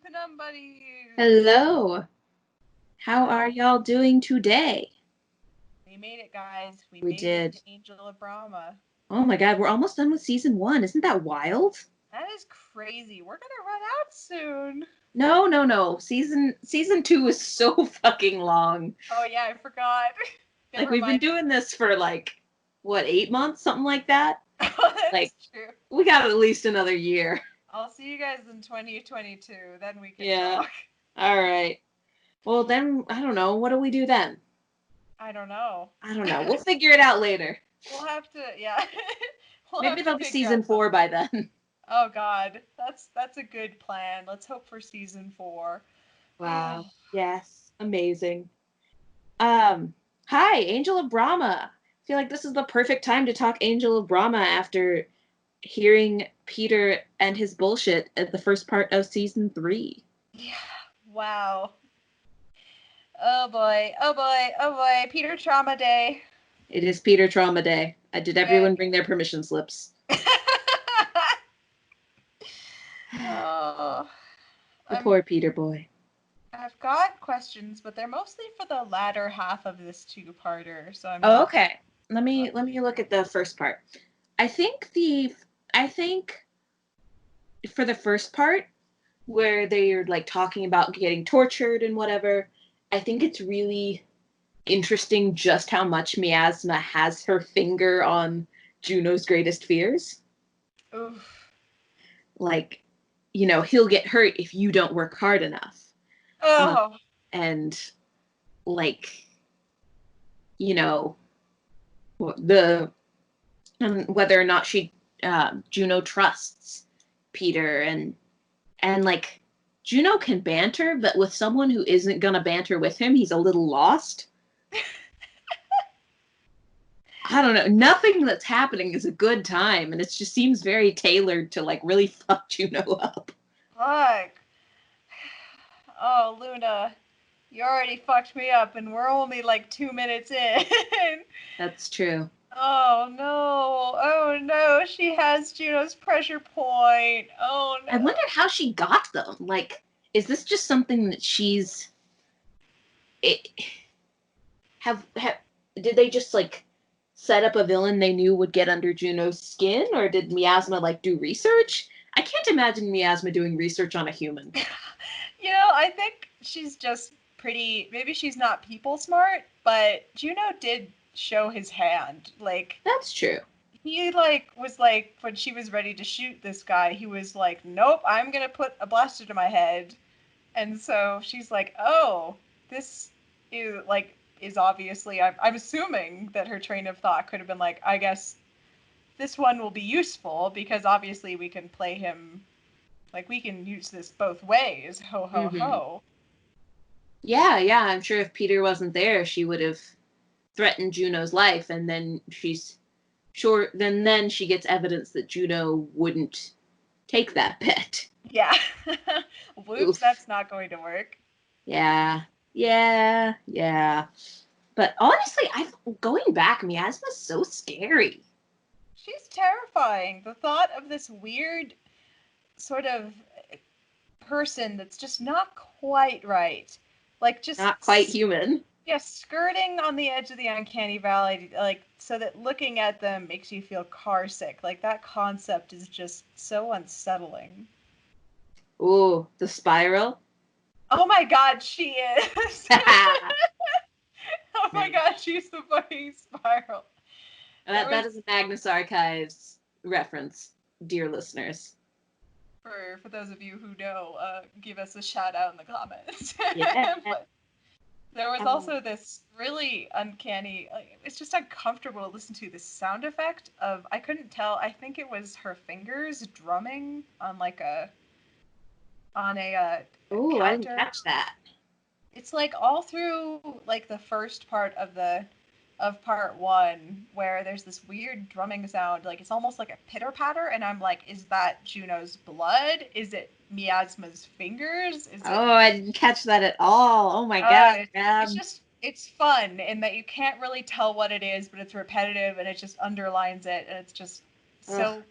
Penumbuddies! Hello. How are How y'all doing today? we made it, guys. We We made it to did. Angel of Brahma. Oh my God, we're almost done with season one. Isn't that wild? That is crazy. We're gonna run out soon. No, no, no. Season two is so fucking long. Oh yeah, I forgot. Like Never we've been mind. doing this for like what, 8 months, something like that. Oh, Like that's true. we got at least another year. I'll see you guys in 2022. Then we can Yeah. talk. All right. Well, then I don't know. What do we do then? I don't know. I don't know. We'll figure it out later. We'll have to. Yeah. We'll Maybe have to there'll be figure season out four something. by then. Oh God, that's a good plan. Let's hope for season 4. Wow. Yes. Amazing. Um, Hi, Angel of Brahma. I feel like this is the perfect time to talk Angel of Brahma after hearing Peter and his bullshit at the first part of season three. Yeah. Wow. Oh boy. Oh boy. Oh boy. Peter Trauma Day. It is Peter Trauma Day. Did everyone Yay. bring their permission slips? Oh, The I'm. poor Peter boy. I've got questions, but they're mostly for the latter half of this two-parter, so I'm Oh, not okay. Let me not let me look sure. at the first part. I think the I think for the first part where they're like talking about getting tortured and whatever, I think it's really interesting just how much Miasma has her finger on Juno's greatest fears. Oof. Like, he'll get hurt if you don't work hard enough. Um, Oh. and, like, you know, the whether or not Juno trusts Peter and like, Juno can banter, but with someone who isn't gonna banter with him, he's a little lost. I don't know. Nothing that's happening is a good time, and it just seems very tailored to like really fuck Juno up. Fuck. Oh, Luna, you already fucked me up, and we're only like 2 minutes in. That's true. Oh no. Oh no. She has Juno's pressure point. Oh I no. wondered how she got them. Like, is this just something that it, have did they just like set up a villain they knew would get under Juno's skin, or did Miasma like do research? I can't imagine Miasma doing research on a human. I think she's just pretty. Maybe she's not people smart, but Juno did show his hand. Like, That's true. he was like when she was ready to shoot this guy, he was like, "Nope, I'm gonna put a blaster to my head." And so she's like, "Oh, this is obviously." I'm assuming that her train of thought could have been like, "I guess this one will be useful because obviously we can play him like we can use this both ways." Ho ho Mm-hmm. ho. Yeah, yeah. I'm sure if Peter wasn't there, she would have threatened Juno's life, and then she's sure. Then she gets evidence that Juno wouldn't take that bet. Yeah. Whoops, Oof. that's not going to work. Yeah. Yeah. Yeah. But honestly, I going back, Miasma's so scary. She's terrifying. The thought of this weird sort of person that's just not quite right. Like Not quite human. yeah, skirting on the edge of the uncanny valley, like so that looking at them makes you feel car sick. Like that concept is just so unsettling. Ooh, the spiral. Oh my god, she is. Oh my god, she's the fucking spiral. There That was is a Magnus Archives reference, dear listeners. for those of you who know, give us a shout out in the comments. Yeah. But there was Um, also this really uncanny, like, it's just uncomfortable to listen to this sound effect of, I couldn't tell, I think it was her fingers drumming on like a ooh, I didn't counter. catch that. It's like all through like the first part of part one where there's this weird drumming sound, like it's almost like a pitter patter, and I'm like, is that Juno's blood? Is it Miasma's fingers? Is it? Oh, I didn't catch that at all. Oh my god. It's just it's fun in that you can't really tell what it is, but it's repetitive and it just underlines it, and it's just Ugh. so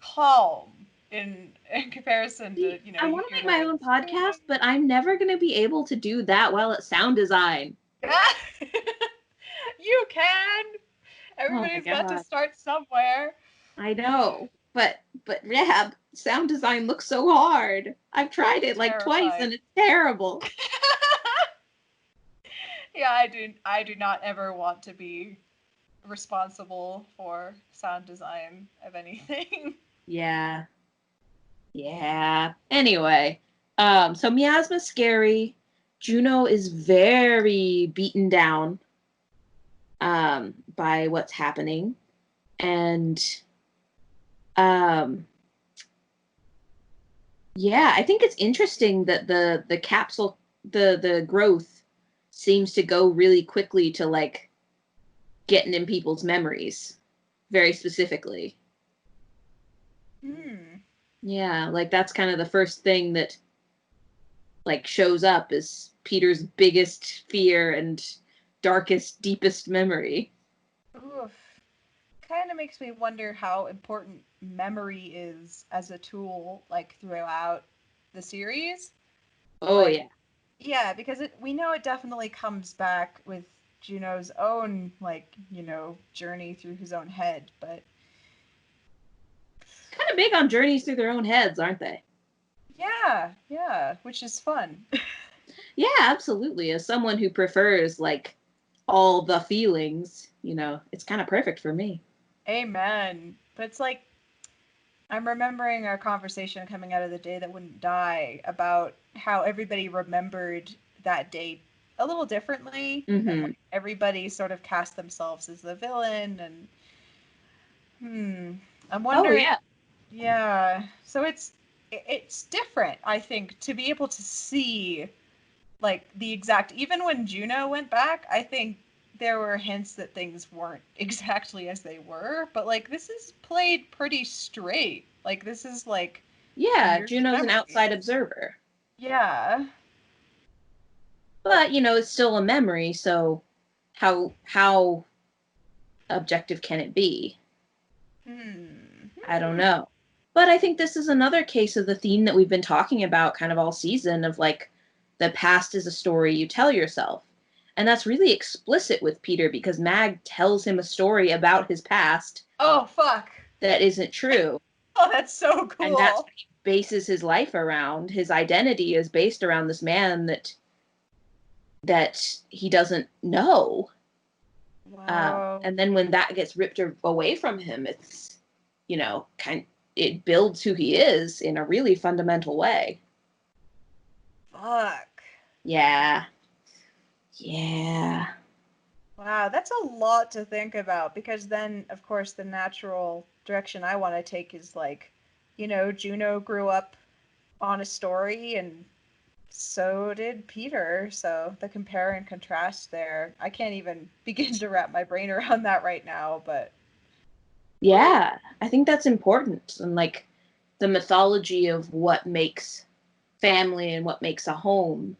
calm. in comparison See, to, I want to make my uterine own sperm. podcast, but I'm never going to be able to do that well at sound design. You can. Oh my Everybody's got to god. start somewhere. I know. But yeah, sound design looks so hard. I've tried it like twice Terrified. and it's terrible. Yeah, I do not ever want to be responsible for sound design of anything. Yeah. Yeah. Anyway, so Miasma's scary. Juno is very beaten down by what's happening. And um yeah, I think it's interesting that the capsule the growth seems to go really quickly to like getting in people's memories very specifically. Hmm. Yeah, like that's kind of the first thing that like shows up is Peter's biggest fear and darkest, deepest memory. Oof. Kind of makes me wonder how important memory is as a tool, like throughout the series. Oh Like, yeah. yeah, because we know it definitely comes back with Juno's own, like, journey through his own head, but Kind of big on journeys through their own heads, aren't they? yeah, yeah, which is fun. Yeah, absolutely. As someone who prefers like all the feelings, it's kind of perfect for me. Amen. But it's like, I'm remembering our conversation coming out of the day that wouldn't die about how everybody remembered that day a little differently, and Mm-hmm. like everybody sort of cast themselves as the villain, and I'm Oh wondering, yeah. yeah. So it's different, I think, to be able to see like the exact, even when Juno went back, I think there were hints that things weren't exactly as they were, but like this is played pretty straight. Like this is like Yeah, Peter's Juno's an outside memories. observer. Yeah. But, it's still a memory, so how objective can it be? Hmm. I don't know. But I think this is another case of the theme that we've been talking about kind of all season of like the past is a story you tell yourself. And that's really explicit with Peter because Mag tells him a story about his past Oh fuck. that isn't true. Oh, that's so And that's cool. what he bases his life around. His identity is based around this man that he doesn't know. Wow. And then when that gets ripped away from him, it's, it builds who he is in a really fundamental way. Fuck. Yeah. Yeah. Wow, that's a lot to think about because then, of course, the natural direction I want to take is like, Juno grew up on a story and so did Peter. So the compare and contrast there, I can't even begin to wrap my brain around that right now, but Yeah. I think that's important. And like the mythology of what makes family and what makes a home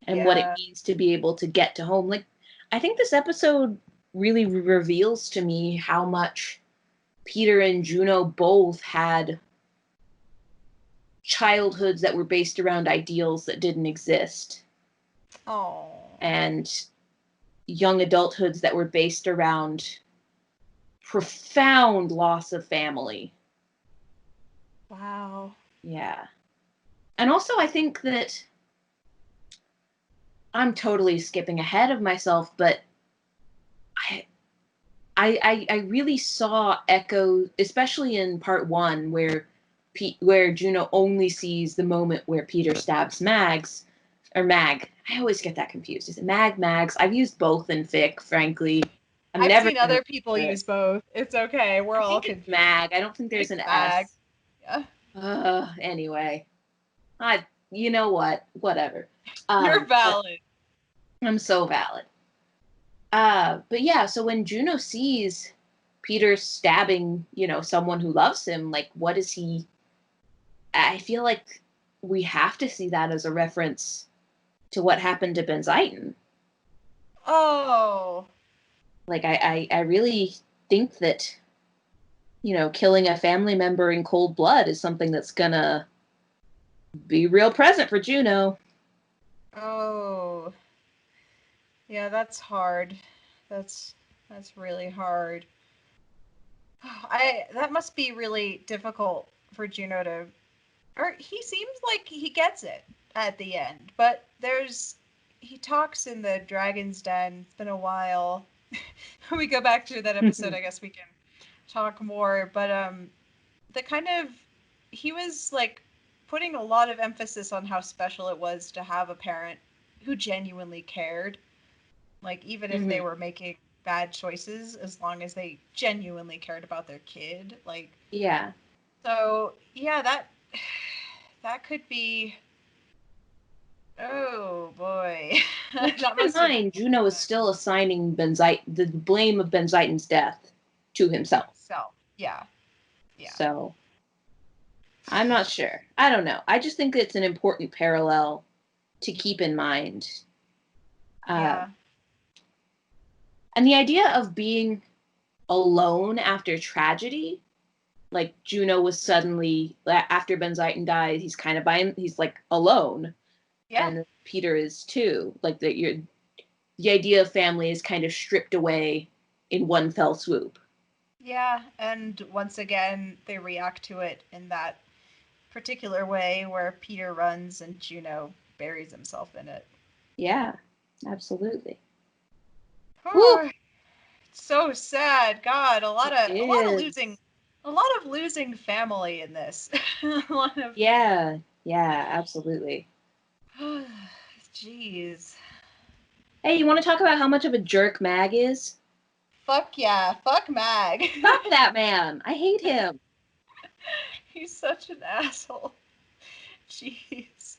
and what it yeah. means to be able to get to home. Like, I think this episode really reveals to me how much Peter and Juno both had childhoods that were based around ideals that didn't exist Oh. and young adulthoods that were based around profound loss of family. Wow. Yeah. And also I think that I'm totally skipping ahead of myself, but I I really saw echoes, especially in part one, where Juno only sees the moment where Peter stabs Mags, or Mag. I always get that confused. Is it Mag, Mags? I've used both in fic, frankly. I'm I've never seen gonna other people remember it. use both. It's okay. We're I all think it's confused. Mag. I don't think there's It's an bag. S. Yeah. Anyway, you know what? Whatever. You're But valid. I'm so valid. But yeah, so when Juno sees Peter stabbing, someone who loves him, like, what is he? I feel like we have to see that as a reference to what happened to Benziton. Oh. Like, I really think that, killing a family member in cold blood is something that's gonna be real present for Juno. Oh, yeah, that's hard. That's that's really hard. I that must be really difficult for Juno to, or he seems like he gets it at the end, but he talks in the Dragon's Den. It's been a while. When we go back through that episode, I guess we can talk more, but the kind of he was like putting a lot of emphasis on how special it was to have a parent who genuinely cared, like even if they Mm-hmm. were making bad choices, as long as they genuinely cared about their kid. Like, Yeah. so yeah, that that could be, oh boy. Well, keep That in must have been mind, Juno is still assigning the blame of Benziton's death to to himself. himself. Yeah, yeah, So I'm not sure. I don't know. I just think it's an important parallel to keep in mind. Uh, yeah, and the idea of being alone after tragedy, like Juno was suddenly after Benziton dies, he's kind of by him. He's like alone, yeah. and Peter is too. Like that, the idea of family is kind of stripped away in one fell swoop. Yeah, and once again, they react to it in that particular way where Peter runs and Juno buries himself in it. Yeah, absolutely. Woo! Oh, it's so sad. God, It a lot of is. losing, a lot of losing family in this. A lot of, Yeah, yeah, absolutely. jeez. Hey, you want to talk about how much of a jerk Mag is? Fuck yeah, fuck Mag. Fuck that man. I hate him. He's such an asshole. Jeez.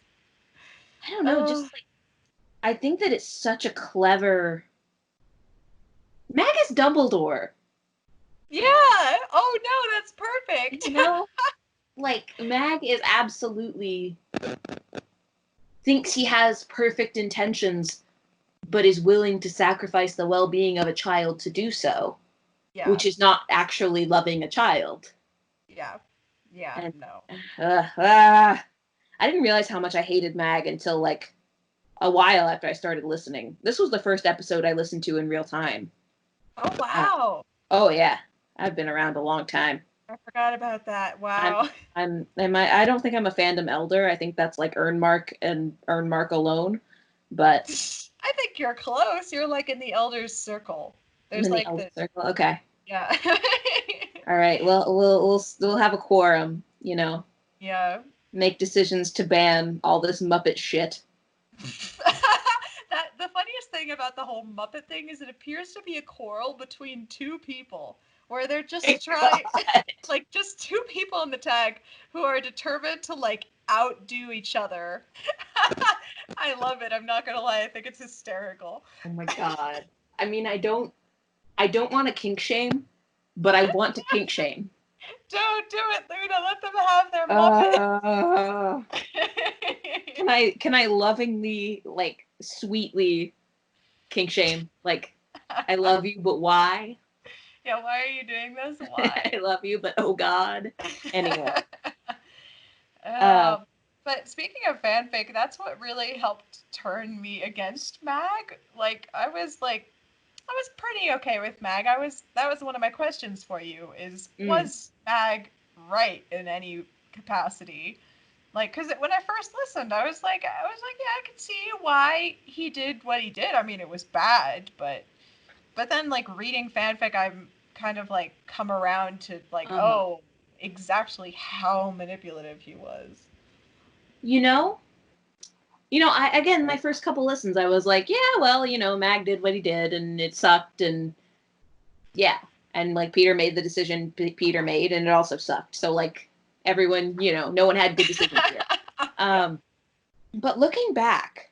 I don't know, Oh, just like I think that it's such a clever Mag is Dumbledore. yeah. Oh no, that's perfect. You know? Like Mag is absolutely thinks he has perfect intentions, but is willing to sacrifice the well-being of a child to do so, Yeah, which is not actually loving a child. yeah, yeah. And No. uh, uh, I didn't realize how much I hated Mag until like a while after I started listening. This was the first episode I listened to in real time. Oh Uh, wow. oh yeah, I've been around a long time. I forgot about that. I'm Wow. I don't think I'm a fandom elder. I think that's like Earnmark alone. But I think you're close. You're like in the elders circle. I'm There's in the like elder the, circle. Okay. yeah. All right. Well, we'll have a quorum. Yeah. Make decisions to ban all this Muppet shit. That the funniest thing about the whole Muppet thing is it appears to be a quarrel between two people where they're just Thank trying, God. like just two people in the tag who are determined to like outdo each other. I love it. I'm not gonna lie. I think it's hysterical. Oh my God. I mean, I don't want to kink shame, but I want to kink shame. Don't do it, Luna. Let them have their Muppet. Uh, can I lovingly, like, sweetly kink shame? Like, I love you, but why? Yeah, why are you doing this? I Why? love you, but oh God. Anyway, uh, Um, but speaking of fanfic, that's what really helped turn me against Mag. I was pretty okay with Mag. That was one of my questions for you is mm, was Mag right in any capacity? Like, cause when I first listened, I was like, yeah, I could see why he did what he did. I mean, it was bad, but then like reading fanfic, I'm kind of like come around to like, uh-huh. oh, exactly how manipulative he was. You know, I again my first couple listens, I was like, yeah, well, Mag did what he did, and it sucked, and yeah, and like Peter made the decision Peter made, and it also sucked. So like everyone, no one had good decisions here. Yeah. Um, but looking back,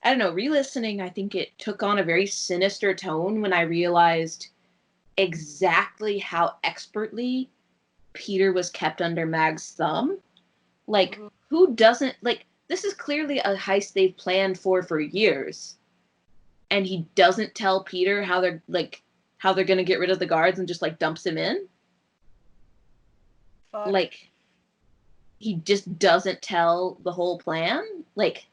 I don't know, re-listening, I think it took on a very sinister tone when I realized exactly how expertly Peter was kept under Mag's thumb. Like, Ooh. who doesn't like this is clearly a heist they've planned for years, and he doesn't tell Peter how they're gonna get rid of the guards and just like dumps him in. fuck? like, he just doesn't tell the whole plan. Like,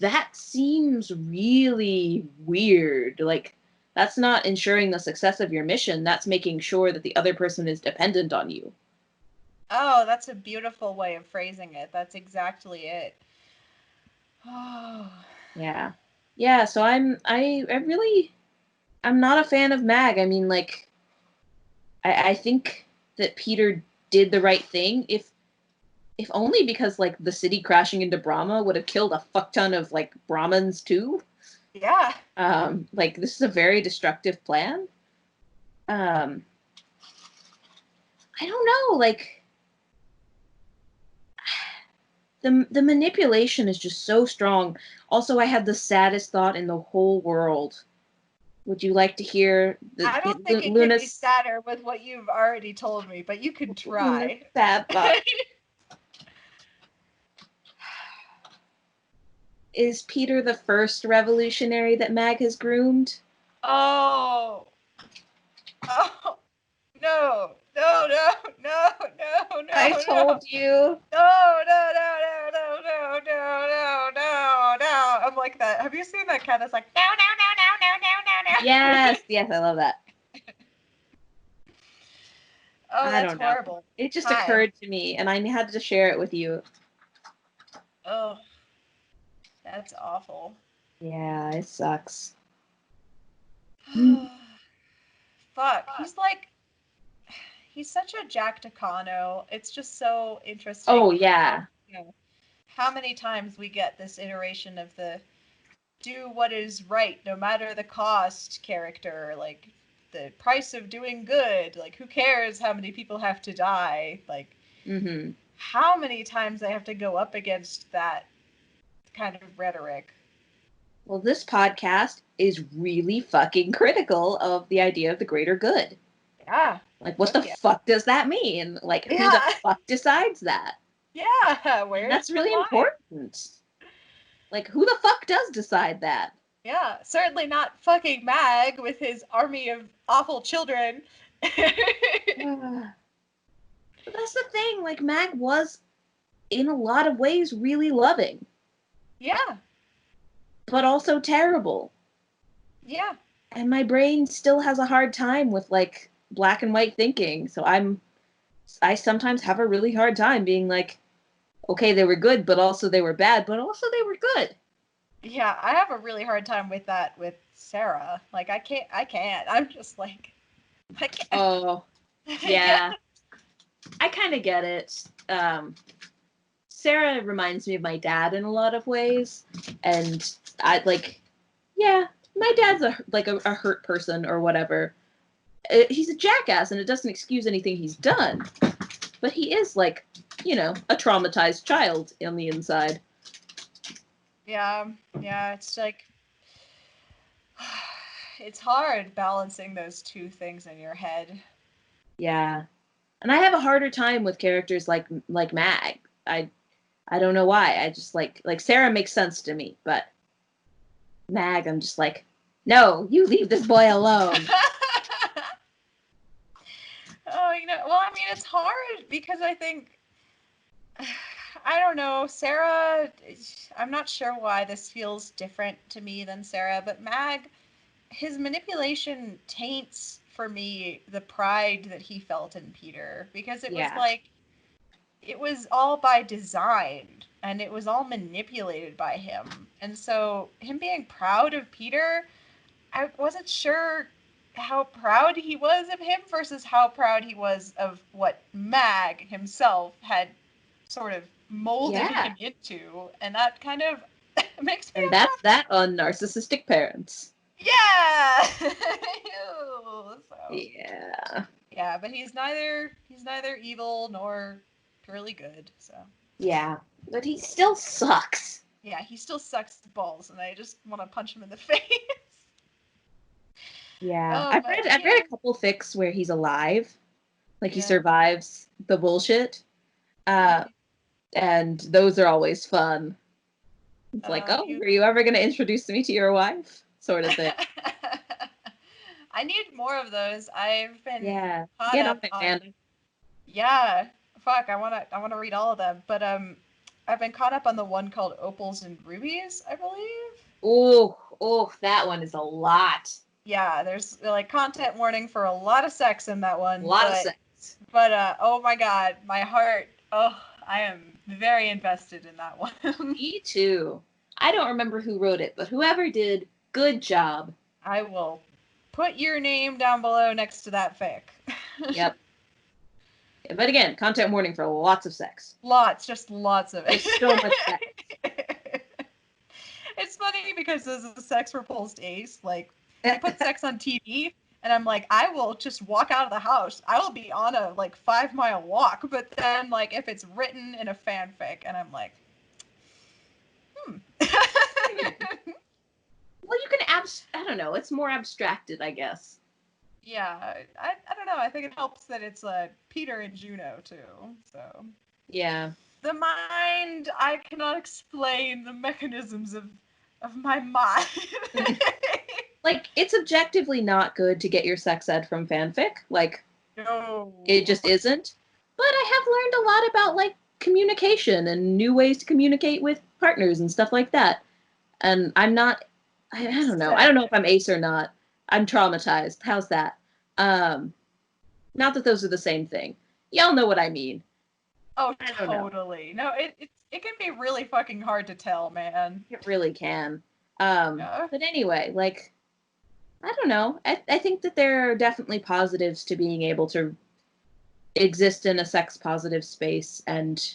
that seems really weird. Like, that's not ensuring the success of your mission. That's making sure that the other person is dependent on you. Oh, that's a beautiful way of phrasing it. That's exactly it. Oh. Yeah. Yeah, so I'm not a fan of Mag. I mean, like, I think that Peter did the right thing, if only because, like, the city crashing into Brahma would have killed a fuck ton of, like, Brahmins too. Yeah. Like, this is a very destructive plan. Um, I don't know, like, the manipulation is just so strong. Also, I had the saddest thought in the whole world. Would you like to hear I don't think it can be Luna's sadder with what you've already told me, but you can try. sad thought? Is Peter the first revolutionary that Mag has groomed? Oh. Oh. No. No, no, no, no, I no, no. told you. No, no, no, no, no, no, no, no, no, no. I'm like that. Have you seen that cat that's like, no, no, no, no, no, no, no, no? Yes, yes, I love that. Oh, I that's don't know. horrible. It just Hi. occurred to me, and I had to share it with you. Oh, that's awful. Yeah, it sucks. Mm. Fuck. He's such a Jack Decano. It's just so Oh, interesting how, yeah. how many times we get this iteration of the do what is right no matter the cost character, like the price of doing good, like who cares how many people have to die, like Mm-hmm. how many times I have to go up against that kind of rhetoric. Well, this podcast is really fucking critical of the idea of the greater good. Yeah. Like, what Fuck the yeah. fuck does that mean? Like, who the Yeah. fuck decides that? Yeah. And Where's that's the really line? important. Like, who the fuck does decide that? Yeah, certainly not fucking Mag with his army of awful children. But that's the thing. Like, Mag was, in a lot of ways, really loving, Yeah, but also terrible. yeah, And my brain still has a hard time with, like, black and white thinking. So I sometimes have a really hard time being like, okay, they were good, but also they were bad, but also they were good. yeah. I have a really hard time with that with Sarah. Like, I can't. I'm just like, I can't. Oh, Yeah, yeah. I kind of get it. Sarah reminds me of my dad in a lot of ways, and I like, yeah, my dad's a hurt person or whatever. He's a jackass, and it doesn't excuse anything he's done, but he is like, a traumatized child on the inside. yeah, yeah. It's like, it's hard balancing those two things in your head. Yeah, and I have a harder time with characters like Mag. I don't know why. I just like Sarah makes sense to me, but Mag, I'm just like, no, you leave this boy alone. Oh, well, I mean, it's hard because I think I don't know. Sarah, I'm not sure why this feels different to me than Sarah, but Mag, his manipulation taints for me the pride that he felt in Peter because it was Yeah, like it was all by design and it was all manipulated by him. And so him being proud of Peter, I wasn't sure how proud he was of him versus how proud he was of what Mag himself had sort of molded yeah, him into, and that kind of makes me and that's upset. that on narcissistic parents. Yeah. Ew. So Yeah, yeah, but he's neither evil nor purely good. So yeah, but he still sucks. yeah, he still sucks balls, and I just want to punch him in the face. Yeah, Oh, but I've read a couple fics where he's alive, like he yeah. survives the bullshit. Uh, and those are always fun. It's like, oh, You are you ever going to introduce me to your wife? Sort of thing. I need more of those. I've been Yeah, caught get on up it, on man. Yeah. Fuck, I wanna read all of them. But I've been caught up on the one called Opals and Rubies, I believe. Oh, that one is a lot. Yeah, there's like content warning for a lot of sex in that A one, lot of but sex. oh my god, my heart. Oh, I am very invested in that one. Me too. I don't remember who wrote it, but whoever did, good job. I will put your name down below next to that fic. Yep. But again, content warning for lots of sex. Lots, just lots of it. There's so much sex. It's funny because as a sex repulsed ace, like you put sex on TV, and I'm like, I will just walk out of the house. I will be on a like 5 mile walk. But then like if it's written in a fanfic, and I'm like, hmm. Well, you can I don't know. It's more abstracted, I guess. Yeah, I don't know. I think it helps that it's Peter and Juno too. So Yeah. the mind, I cannot explain the mechanisms of my mind. Like, it's objectively not good to get your sex ed from fanfic. Like, No. it just isn't. But I have learned a lot about, like, communication and new ways to communicate with partners and stuff like that. And I'm not, I don't know. I don't know if I'm ace or not. I'm traumatized. How's that? Not that those are the same thing. Y'all know what I mean. Oh, I don't know. totally. No, it can be really fucking hard to tell, man. It really can. Yeah. But anyway, like, I don't know. I think that there are definitely positives to being able to exist in a sex positive space and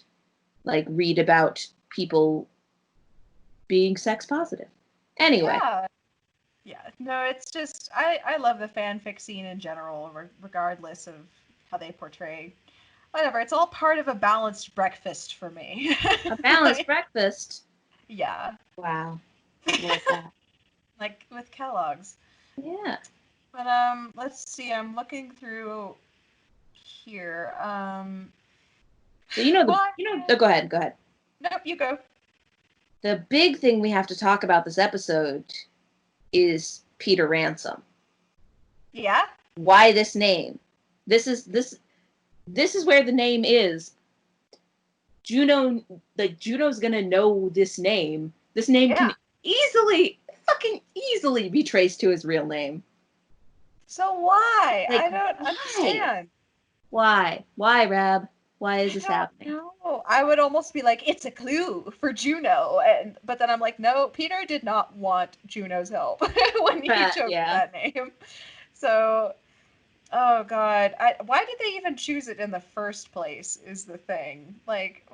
like read about people being sex positive. Anyway, Yeah. Yeah. No, it's just I love the fanfic scene in general, regardless of how they portray whatever. It's all part of a balanced breakfast for me. a balanced Like, breakfast. yeah. Wow. Like that. Like with Kellogg's. Yeah. But let's see. I'm looking through here. So Well, oh, go ahead, go ahead. nope, you go. The big thing we have to talk about this episode is Peter Ransom. Yeah. Why this name? This is where the name is. Juno's gonna know this name. This name Yeah. can fucking easily be traced to his real name. So why? Like, I don't why? understand. Why, Rab? Why is I this don't happening? know. I would almost be like, it's a clue for Juno, and but then I'm like, no, Peter did not want Juno's help when he chose Yeah. that name. So, oh god, why did they even choose it in the first place? Is the thing like,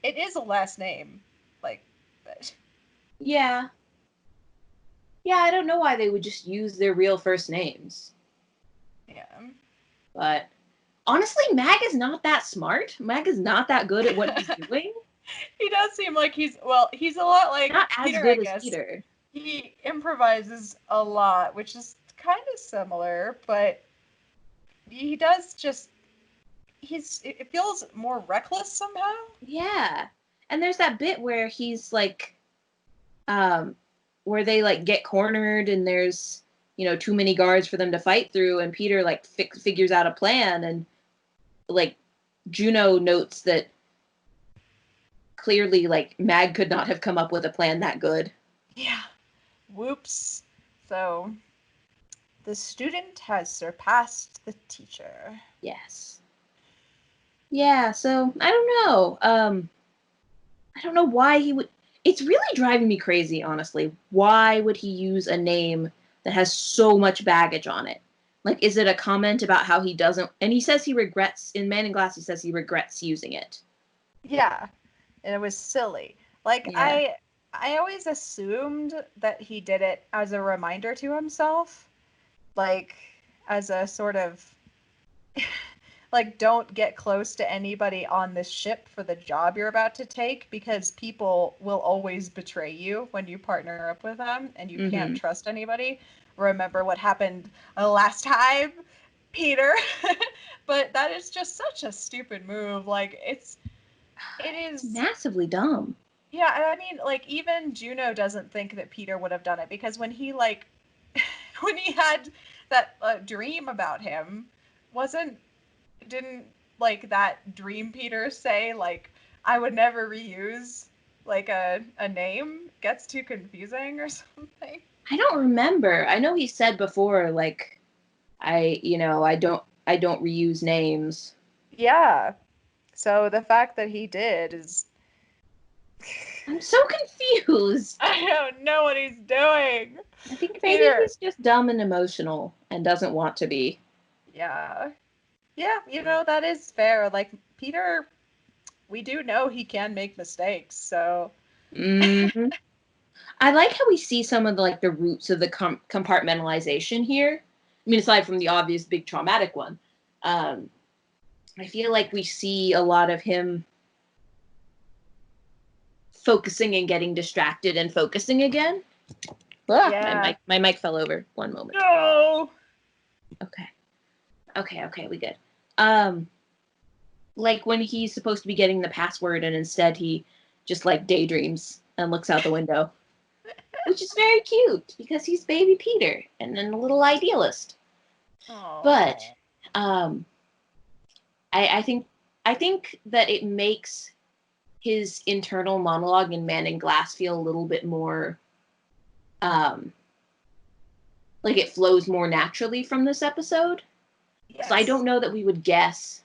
it is a last name, like, Yeah. Yeah, I don't know why they would just use their real first names. yeah. But honestly, Mag is not that smart. Mag is not that good at what he's doing. He does seem like he's a lot like Not as Peter, I good as guess. Peter. He improvises a lot, which is kind of similar, but he does just it feels more reckless somehow. Yeah. And there's that bit where he's like um where they like get cornered and there's too many guards for them to fight through and Peter like figures out a plan and like Juno notes that clearly like Mag could not have come up with a plan that good. Yeah. Whoops. So the student has surpassed the teacher. Yes. Yeah, so I don't know why he would. It's really driving me crazy, honestly. Why would he use a name that has so much baggage on it? Like, is it a comment about how he doesn't? And he says he regrets, in Man in Glass, he says he regrets using it. Yeah. And it was silly. Like Yeah. I always assumed that he did it as a reminder to himself, like as a sort of like don't get close to anybody on this ship for the job you're about to take because people will always betray you when you partner up with them and you can't Mm-hmm. trust anybody. Remember what happened last time, Peter. But that is just such a stupid move. Like it It's is. massively dumb. Yeah, and I mean, like, even Juno doesn't think that Peter would have done it because when he, like, when he had that dream about him, wasn't, didn't like that Dream Peter say like I would never reuse like a name gets too confusing or something? I don't remember. I know he said before, like, I don't reuse names. Yeah. So the fact that he did is I'm so confused. I don't know what he's doing. I think maybe Peter. he's just dumb and emotional and doesn't want to be. Yeah. Yeah, that is fair. Like Peter, we do know he can make mistakes, so hmm I like how we see some of the roots of the compartmentalization here. I mean, aside from the obvious big traumatic one, um, I feel like we see a lot of him focusing and getting distracted and focusing again. Ah, yeah. my mic fell over. One moment. No. Okay. Okay, we good. Um, like when he's supposed to be getting the password and instead he just like daydreams and looks out the window, which is very cute because he's baby Peter and then a little idealist. But Oh. um, I I think that it makes his internal monologue in Man in Glass feel a little bit more um, like it flows more naturally from this episode. So I don't Yes. know that we would guess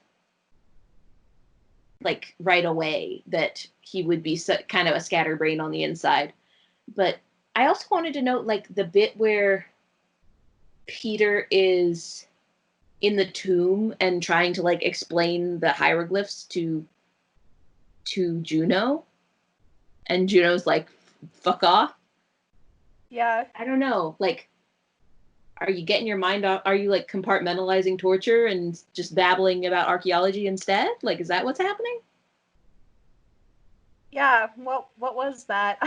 like right away that he would be kind of a scatterbrain on the inside. But I also wanted to note like the bit where Peter is in the tomb and trying to like explain the hieroglyphs to Juno, and Juno's like, "Fuck off." Yeah. I don't know. Like, are you getting your mind off? Are you like compartmentalizing torture and just babbling about archaeology instead? Like, is that what's happening? Yeah. What was that?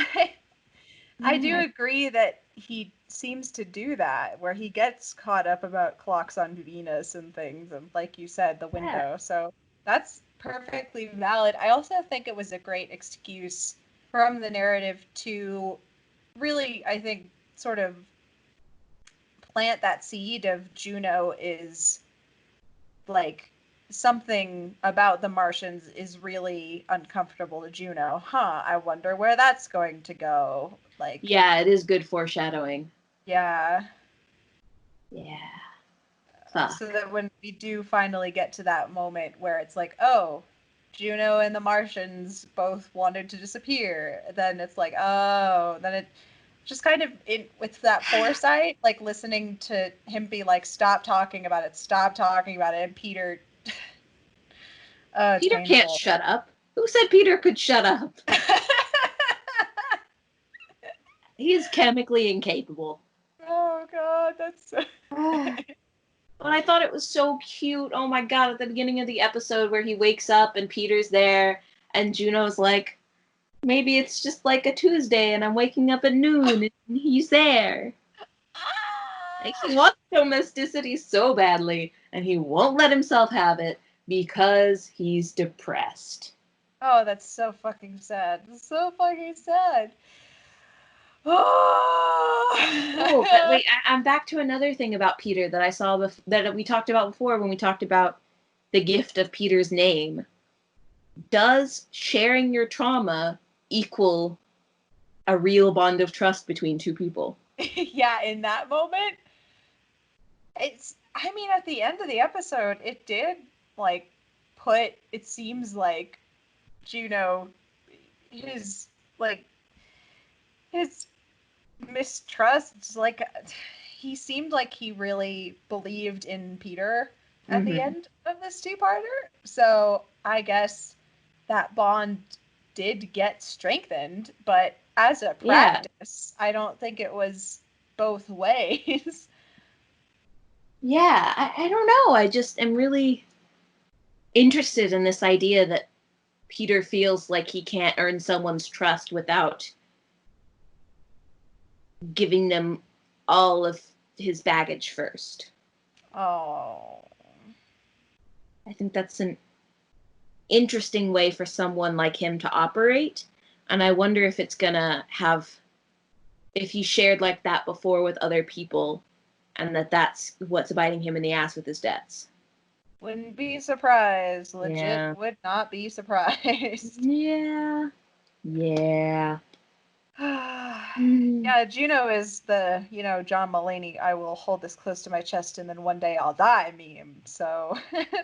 I do Yeah. agree that he seems to do that, where he gets caught up about clocks on Venus and things, and like you said, the Yeah. window. So that's perfectly valid. I also think it was a great excuse from the narrative to really, I think, sort of plant that seed of Juno is like something about the Martians is really uncomfortable to Juno. Huh, I wonder where that's going to go. Like, Yeah, it is good foreshadowing. yeah. Yeah. So Fuck. that when we do finally get to that moment where it's like, oh, Juno and the Martians both wanted to disappear, then it's like, oh, then it just kind of in with that foresight, like listening to him be like, stop talking about it, and Peter, it's Peter can't painful. shut up. Who said Peter could shut up? He is chemically incapable. Oh God, that's so... But I thought it was so cute. Oh my god, at the beginning of the episode where he wakes up and Peter's there and Juno's like, maybe it's just like a Tuesday and I'm waking up at noon and he's there. Like he wants domesticity so badly and he won't let himself have it because he's depressed. Oh, that's so fucking sad. So fucking sad. Oh. Oh, but wait, I'm back to another thing about Peter that I saw that we talked about before when we talked about the gift of Peter's name. Does sharing your trauma equal a real bond of trust between two people? Yeah, in that moment, I mean, at the end of the episode, it did, like, it seems like Juno, his, like, his mistrust, like, he seemed like he really believed in Peter at the Mm-hmm. end of this two-parter. So I guess that bond did get strengthened, but as a Yeah, practice, I don't think it was both ways. yeah. I don't know. I just am really interested in this idea that Peter feels like he can't earn someone's trust without giving them all of his baggage first. Oh. I think that's an interesting way for someone like him to operate. And I wonder if it's gonna have, if he shared like that before with other people, and that's what's biting him in the ass with his debts. Wouldn't be surprised. Legit Yeah. would not be surprised. Yeah. Yeah. Mm. Yeah, Juno is the, John Mulaney, I will hold this close to my chest and then one day I'll die meme. So,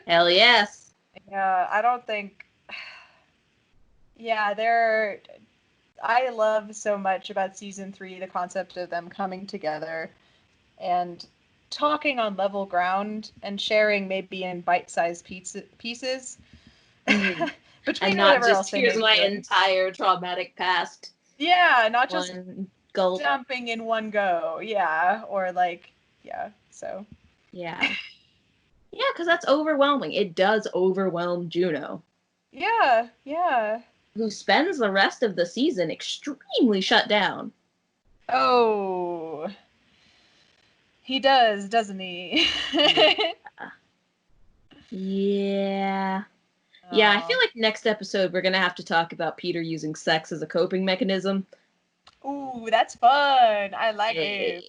Hell yes. yeah, I don't think. Yeah, I love so much about season 3 the concept of them coming together and talking on level ground and sharing maybe in bite-sized pieces Mm. And between not whatever else just they here's may be my doing. entire traumatic past. Yeah, not just One gulp. dumping in one go. Yeah, or like, yeah. So Yeah. Yeah, because that's overwhelming. It does overwhelm Juno, yeah, yeah. who spends the rest of the season extremely shut down. Oh, he does, doesn't he? Yeah. Yeah. Yeah, I feel Oh. like next episode we're gonna have to talk about Peter using sex as a coping mechanism. Ooh, that's fun. I like it.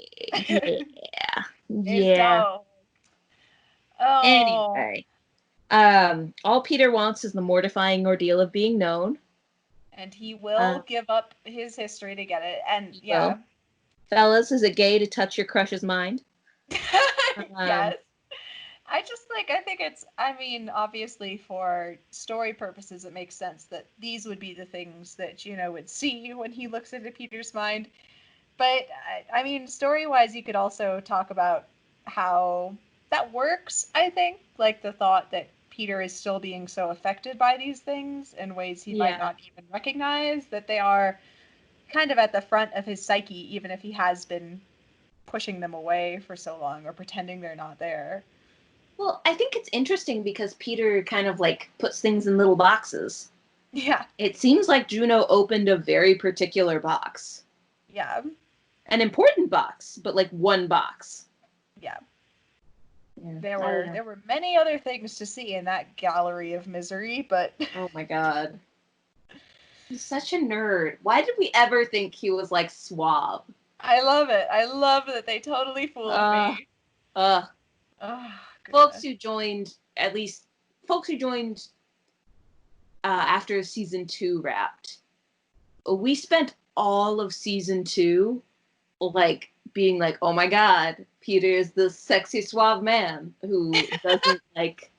Yeah. It's Yeah. dope. Oh, Anyway, all Peter wants is the mortifying ordeal of being known. and he Uh, will give up his history to get it. And yeah, well, fellas, is it gay to touch your crush's mind? Um, yes. I think I mean, obviously for story purposes, it makes sense that these would be the things that Juno would see when he looks into Peter's mind. But I mean, story wise, you could also talk about how that works, I think. Like the thought that Peter is still being so affected by these things in ways he might yeah. not even recognize, that they are kind of at the front of his psyche, even if he has been pushing them away for so long or pretending they're not there. Well, I think it's interesting because Peter kind of like puts things in little boxes. Yeah, It seems like Juno opened a very particular box. yeah, An important box, but like one box. yeah. Yeah, There I don't were know. there were many other things to see in that gallery of misery, but Oh my god. He's such a nerd. Why did we ever think he was like suave? I love it. I love that they totally fooled Uh, me. uh, Oh folks goodness. who joined, at least folks who joined after season 2 wrapped, we spent all of season 2 like being like, oh my god, Peter is the sexy suave man who doesn't like,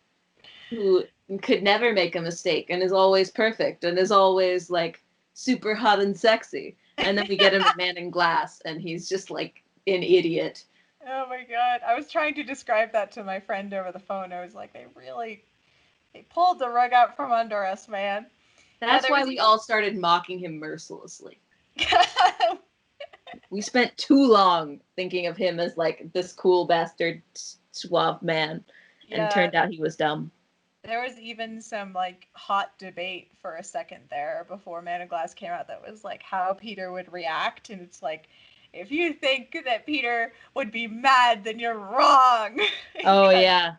who could never make a mistake and is always perfect and is always like super hot and sexy. And then we get him in Man in Glass and he's just like an idiot. Oh my god. I was trying to describe that to my friend over the phone. I was like, they pulled the rug out from under us, man. Yeah, That's there why was we even all started mocking him mercilessly. We spent too long thinking of him as like this cool bastard suave man, and yeah, turned out he was dumb. there was even some like hot debate for a second there before Man of Glass came out that was like how Peter would react, and it's like if you think that Peter would be mad, then you're wrong. Oh Because yeah.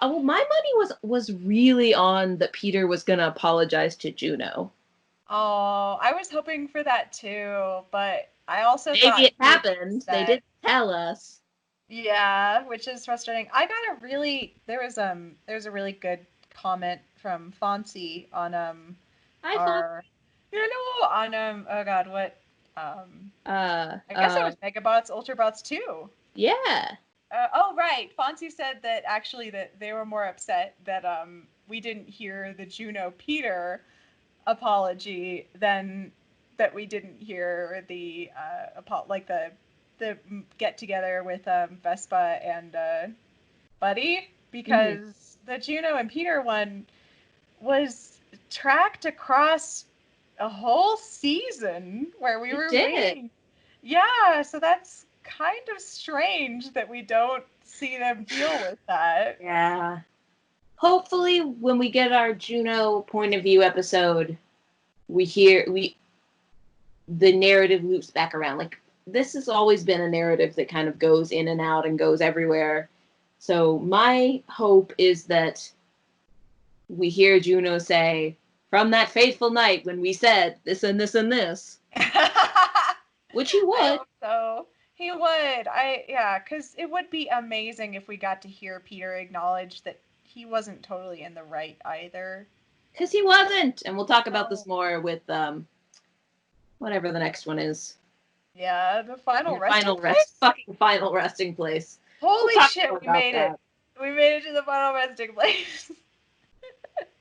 Oh, well, my money was really on that Peter was gonna apologize to Juno. oh, I was hoping for that too, but I also Maybe thought it he would be happened. They upset. didn't tell us. Yeah, which is frustrating. I got a really there's a really good comment from Fonzie on I thought, our on oh god, what uh, I guess it uh, was Megabots Ultrabots 2. yeah. Oh right, Fonzie said that actually that they were more upset that we didn't hear the Juno Peter apology than that we didn't hear the like the get together with Vespa and Buddy, Mm-hmm. because the Juno and Peter one was tracked across a whole season where we It were did. waiting. Yeah, so that's kind of strange that we don't see them deal with that. Yeah. Hopefully, when we get our Juno point of view episode, we hear we the narrative loops back around. Like this has always been a narrative that kind of goes in and out and goes everywhere. So my hope is that we hear Juno say, "From that fateful night when we said this and this and this," which he I would. hope so. He would. Yeah, because it would be amazing if we got to hear Peter acknowledge that he wasn't totally in the right either. Because he wasn't. And we'll talk about No. this more with whatever the next one is. Yeah, the final Your resting place? fucking final resting place. We'll Holy talk shit, more we about made that. it. We made it to the final resting place.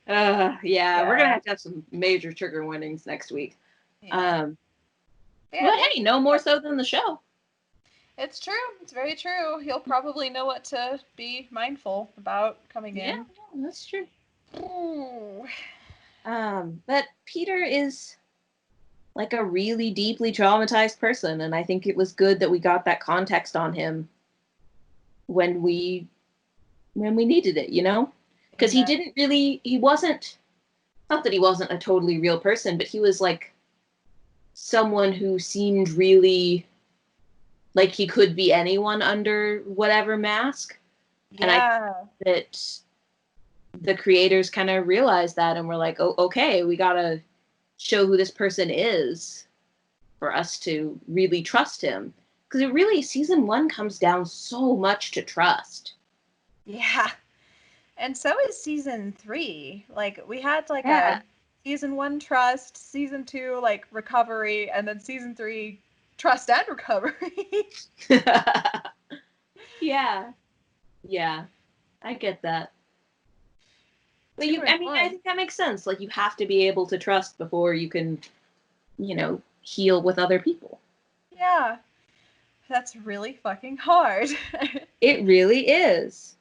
Yeah, we're Yeah. gonna have some major trigger warnings next week. Yeah. Yeah, But hey, no more so than the show. it's true. It's very true. He'll probably know what to be mindful about coming Yeah, in. that's true. Ooh. But Peter is like a really deeply traumatized person, and I think it was good that we got that context on him when we needed it, you know? Because Amen. he wasn't, not that he wasn't a totally real person, but he was like someone who seemed really like he could be anyone under whatever mask. And I Yeah. think that the creators kind of realized that and were like, oh, okay, we gotta show who this person is for us to really trust him. Because it really, season 1 comes down so much to trust. Yeah. And so is season 3. Like, we had like Yeah. a season 1 trust, season 2 like recovery, and then season 3 trust and recovery. Yeah. Yeah. I get that. But 2 and I 1. think that makes sense. Like, you have to be able to trust before you can, heal with other people. Yeah. That's really fucking hard. It really is.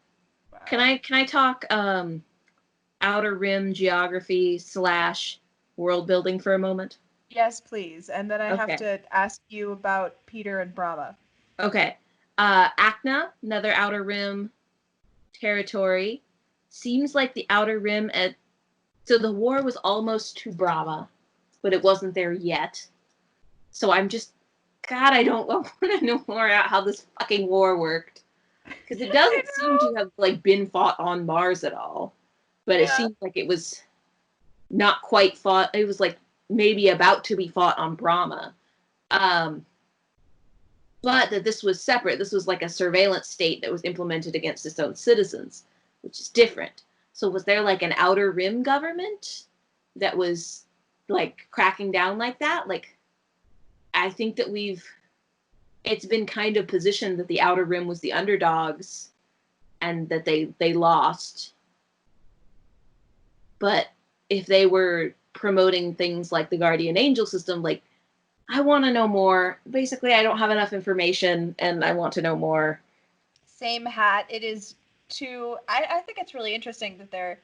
Can Wow. I talk Outer Rim geography / world building for a moment? Yes, please. And then I have Okay. to ask you about Peter and Brahma. Okay. Acna, another Outer Rim territory. Seems like the Outer Rim so the war was almost to Brahma, but it wasn't there yet. So God, I don't want to know more about how this fucking war worked. Because it I doesn't seem to have like been fought on Mars at all. know. But it Yeah. seems like it was not quite fought. It was like maybe about to be fought on Brahma. Um, but that this was separate. This was like a surveillance state that was implemented against its own citizens, which is different. So was there like an outer rim government that was like cracking down like that? Like, I think that it's been kind of positioned that the outer rim was the underdogs and that they lost. But if they were promoting things like the guardian angel system, like, I want to know more. Basically, I don't have enough information and I want to know more. Same hat. It is too. I think it's really interesting that they're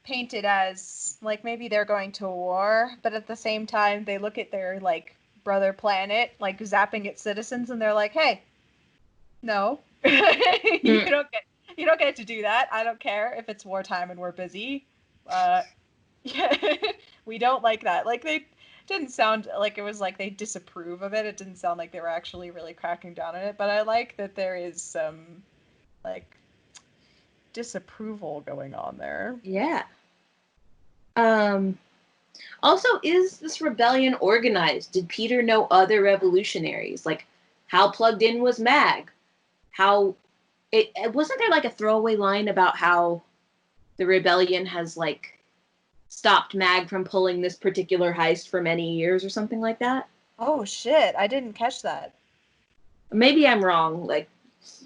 painted as like maybe they're going to war, but at the same time they look at their like brother planet like zapping its citizens and they're like, "Hey, no. you Mm. don't get you don't get to do that. I don't care if it's wartime and we're busy." Uh yeah, we don't like that. Like they didn't sound like it was like they disapprove of it. It didn't sound like they were actually really cracking down on it, but I like that there is some like disapproval going on there. Yeah. Um, Also, is this rebellion organized? Did Peter know other revolutionaries? Like, how plugged in was Mag? How it wasn't there like a throwaway line about how the rebellion has like stopped Mag from pulling this particular heist for many years or something like that? Oh shit, I didn't catch that. Maybe I'm wrong. Like,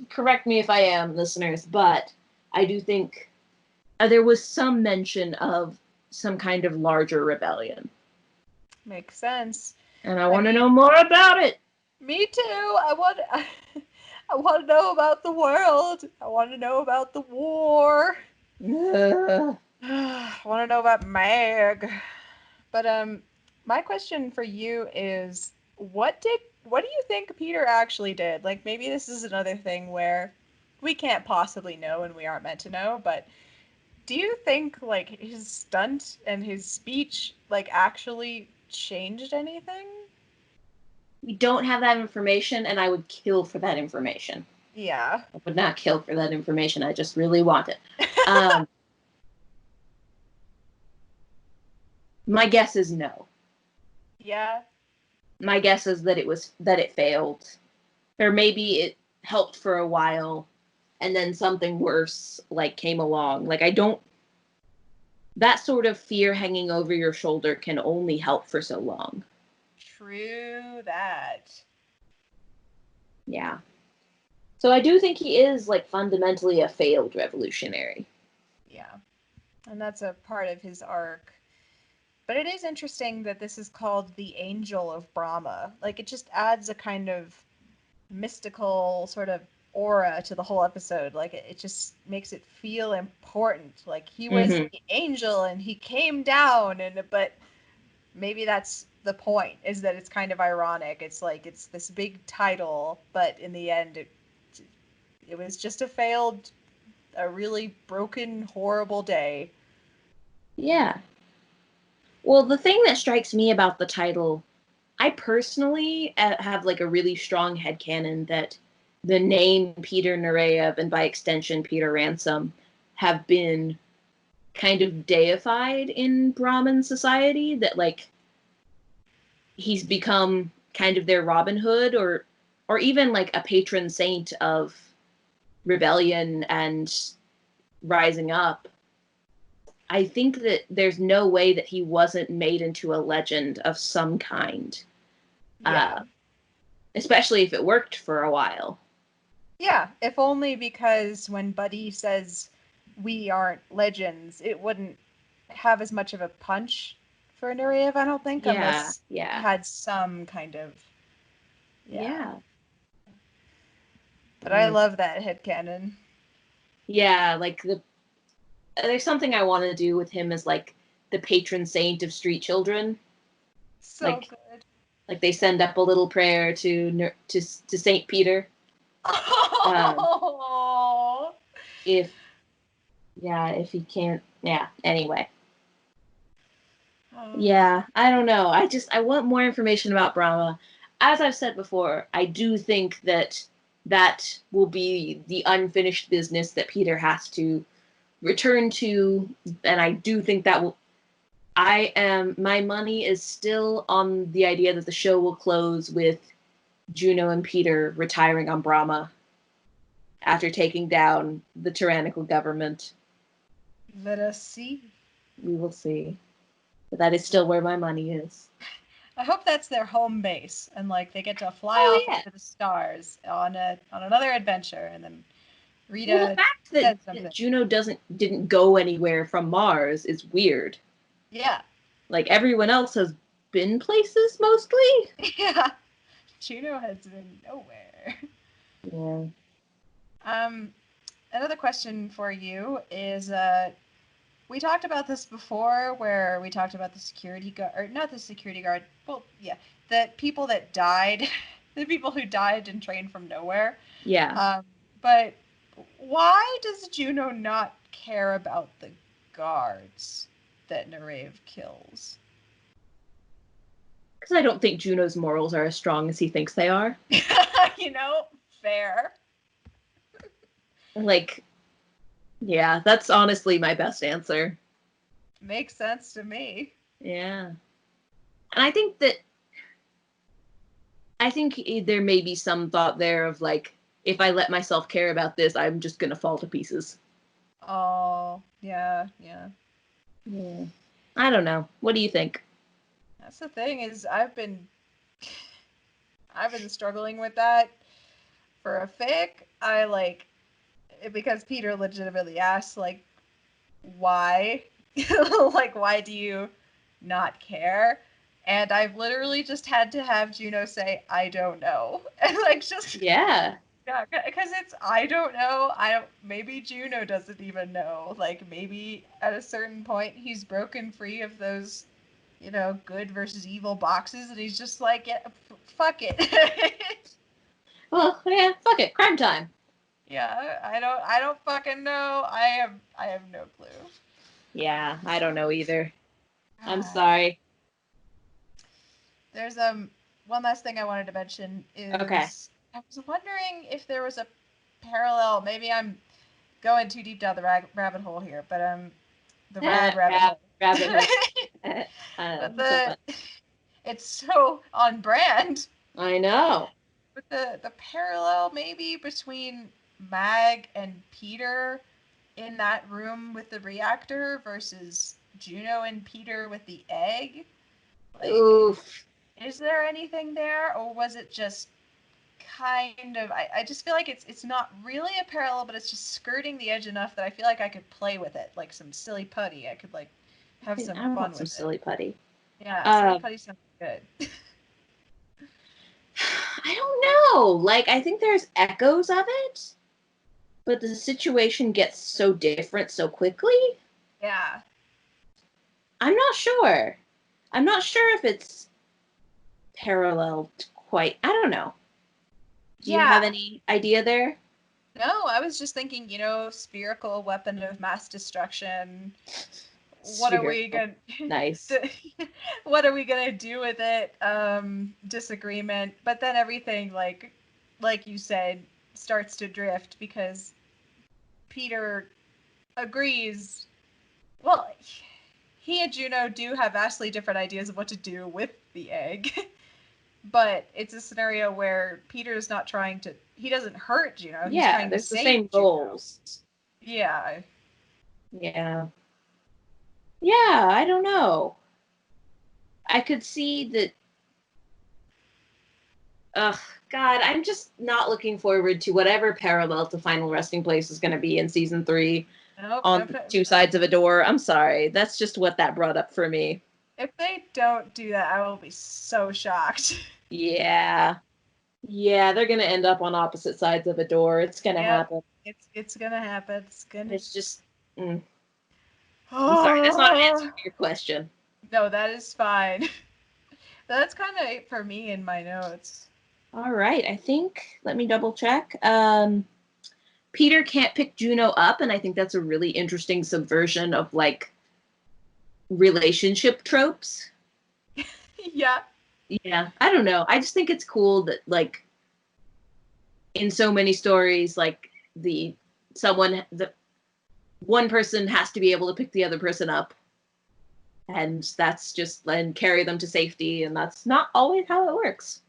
correct me if I am, listeners, but I do think there was some mention of some kind of larger rebellion. Makes sense. And I I want to mean, know more about it. me too. I want to know about the world. I want to know about the war. Ugh. I want to know about Meg. But my question for you is what do you think Peter actually did? Like maybe this is another thing where we can't possibly know and we aren't meant to know, but do you think like his stunt and his speech like actually changed anything? We don't have that information, and I would kill for that information. Yeah. I would not kill for that information. I just really want it. Um, my guess is no. Yeah. My guess is that it failed, or maybe it helped for a while, and then something worse like came along. Like, I don't, that sort of fear hanging over your shoulder can only help for so long. True that. Yeah. So I do think he is like fundamentally a failed revolutionary. Yeah. And that's a part of his arc. But it is interesting that this is called the Angel of Brahma. Like, it just adds a kind of mystical sort of aura to the whole episode. Like, it just makes it feel important. Like, he was Mm-hmm. the angel and he came down, and but maybe that's the point, is that it's kind of ironic. It's like it's this big title, but in the end, it was just a really broken, horrible day. Yeah. Well, the thing that strikes me about the title, I personally have like a really strong headcanon that the name Peter Nureyev and by extension Peter Ransom have been kind of deified in Brahmin society, that like he's become kind of their Robin Hood, or even like a patron saint of rebellion and rising up. I think that there's no way that he wasn't made into a legend of some kind, Yeah. especially if it worked for a while. Yeah, if only because when Buddy says we aren't legends, it wouldn't have as much of a punch for Nureyev, I don't think, Yeah, unless he yeah, had some kind of, yeah. yeah. But I Mm. love that headcanon. Yeah, like there's something I want to do with him as like the patron saint of street children. So Like good. like they send up a little prayer to Saint Peter. Um, Oh, if if he can't, yeah. Anyway, yeah, I don't know. I want more information about Brahma. As I've said before, I do think that that will be the unfinished business that Peter has to return to, and I do think that will. My money is still on the idea that the show will close with Juno and Peter retiring on Brahma after taking down the tyrannical government. let us see. We will see. But that is still where my money is. I hope that's their home base, and like they get to fly Oh off yeah. into the stars on another adventure, and then Well, the Rita fact that says something. Juno didn't go anywhere from Mars is weird. Yeah, Like everyone else has been places mostly. yeah. Juno has been nowhere. Yeah. Um, Another question for you is we talked about this before where we talked about the security guard, or not the security guard, well, yeah, the people that died, the people who died and trained from nowhere. Yeah. But why does Juno not care about the guards that Nerev kills? Because I don't think Juno's morals are as strong as he thinks they are. You know, fair. Like, yeah, that's honestly my best answer. Makes sense to me. Yeah. And I think there may be some thought there of like, if I let myself care about this, I'm just gonna fall to pieces. Oh, yeah, yeah. Yeah. I don't know. What do you think? That's the thing is I've been struggling with that for a fic. I like because Peter legitimately asked like why like why do you not care? And I've literally just had to have Juno say I don't know. And like just Yeah. yeah, because it's I don't know. I don't maybe Juno doesn't even know. Like maybe at a certain point he's broken free of those good versus evil boxes, and he's just like, yeah, fuck it. Well, yeah, fuck it. Crime time. Yeah, I don't fucking know. I have no clue. Yeah, I don't know either. I'm God. sorry. There's one last thing I wanted to mention Okay. is I was wondering if there was a parallel. Maybe I'm going too deep down the rabbit hole here, but the rabbit hole. Rabbit hole. But So the fun. it's so on brand. I know. But the parallel maybe between Mag and Peter in that room with the reactor versus Juno and Peter with the egg? Like, Oof. is there anything there, or was it just kind of? I just feel like it's not really a parallel, but it's just skirting the edge enough that I feel like I could play with it, like some silly putty. I could like have some I fun want some with it. silly putty. Yeah, silly Uh, putty sounds good. I don't know. Like, I think there's echoes of it, but the situation gets so different so quickly. Yeah. I'm not sure. I'm not sure if it's parallel to quite. I don't know. Do you have Yeah. any idea there? No, I was just thinking, spherical weapon of mass destruction. What are we Spherical. gonna Nice. what are we gonna do with it? Disagreement. But then everything like you said, starts to drift because Peter agrees. Well, he and Juno do have vastly different ideas of what to do with the egg. But it's a scenario where Peter's not trying to he doesn't hurt Juno, he's Yeah, trying to there's the save same Juno. goals. Yeah. Yeah. Yeah, I don't know. I could see that. Ugh, God, I'm just not looking forward to whatever parallel to Final Resting Place is going to be in season 3 Nope, on nope, the nope. two sides of a door. I'm sorry. That's just what that brought up for me. If they don't do that, I will be so shocked. Yeah. Yeah, they're going to end up on opposite sides of a door. It's going to Yep. happen. It's gonna happen. It's gonna It's just. Mm, I'm sorry. That's not an answer Oh to your question. no, that is fine. That's kinda it for me in my notes. All right. I think, let me double check. Peter can't pick Juno up, and I think that's a really interesting subversion of like relationship tropes. Yeah. Yeah, I don't know. I just think it's cool that like in so many stories, like the one person has to be able to pick the other person up, and that's just and carry them to safety, and that's not always how it works.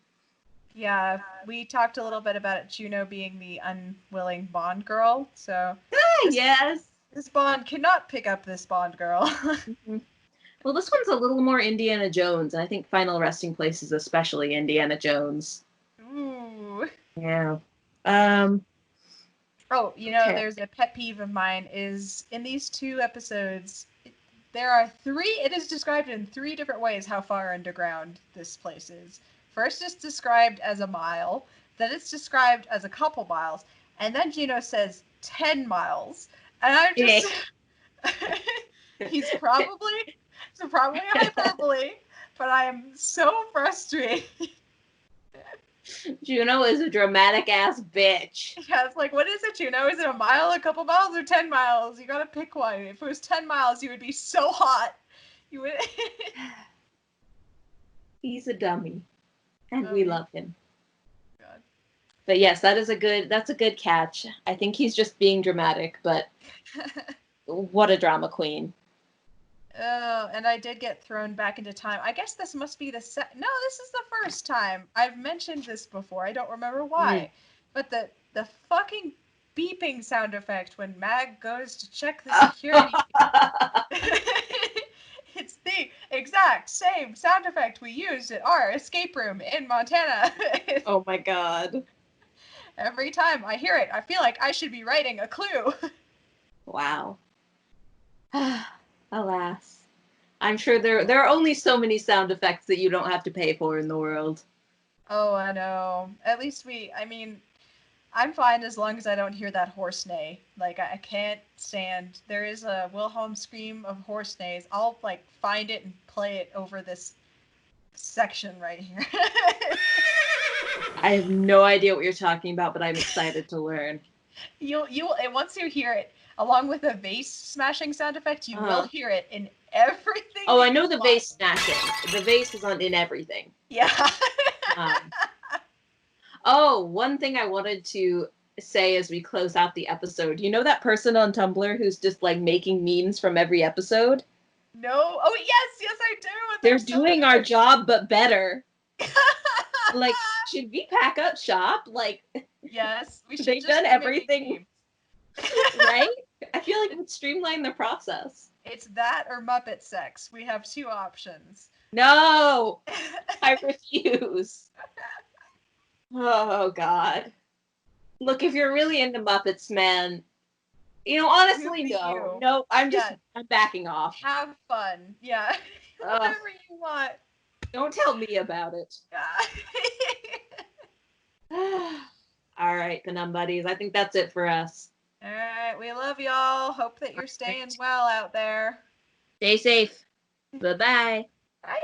Yeah. We talked a little bit about it, Juno being the unwilling Bond girl, so Ah, this yes. this Bond cannot pick up this Bond girl. Mhm. Well, this one's a little more Indiana Jones, and I think Final Resting Place is especially Indiana Jones. Ooh. Yeah. Um. Oh, Okay. there's a pet peeve of mine is in these two episodes, there are three, it is described in three different ways how far underground this place is. First, it's described as a mile, then it's described as a couple miles, and then Gino says 10 miles. And I'm just, he's probably, it's probably hyperbole, but I am so frustrated. Juno is a dramatic ass bitch. Yeah, it's like, what is it, Juno? Is it a mile, a couple miles, or 10 miles? You gotta pick one. If it was 10 miles, you would be so hot. You would. He's a dummy, and Oh, we love him. God. But yes, that's a good catch. I think he's just being dramatic, but what a drama queen. Oh, and I did get thrown back into time. I guess this must be no, this is the first time. I've mentioned this before. I don't remember Mm. why. But the fucking beeping sound effect when Mag goes to check the security. It's the exact same sound effect we used at our escape room in Montana. Oh my god. Every time I hear it, I feel like I should be writing a clue. Wow. Alas. I'm sure there are only so many sound effects that you don't have to pay for in the world. Oh, I know. At least I mean, I'm fine as long as I don't hear that horse neigh. Like, I can't stand. There is a Wilhelm scream of horse neighs. I'll, like, find it and play it over this section right here. I have no idea what you're talking about, but I'm excited to learn. And once you hear it, along with a vase smashing sound effect, you will Uh, hear it in everything oh, I that know you the watch. vase smashing. The vase is on in everything. Yeah. Um, oh, one thing I wanted to say as we close out the episode. You know that person on Tumblr who's just like making memes from every episode? No. Oh, yes, yes, I do. And they're They're so doing our good. job, but better. Like, should we pack up shop? Like, Yes, we should they've just done be making everything memes. right. I feel like it would streamline the process. It's that or Muppet sex. We have 2 options. No, I refuse. Oh God. Look, if you're really into Muppets, man, You honestly, be no, you. no, I'm Yeah, backing off. have fun. Yeah, Ugh, whatever you want. don't tell me about it. Yeah. All right, Penumbuddies. I think that's it for us. All right, we love y'all. Hope that All you're staying right. well out there. Stay safe. Bye bye. Bye.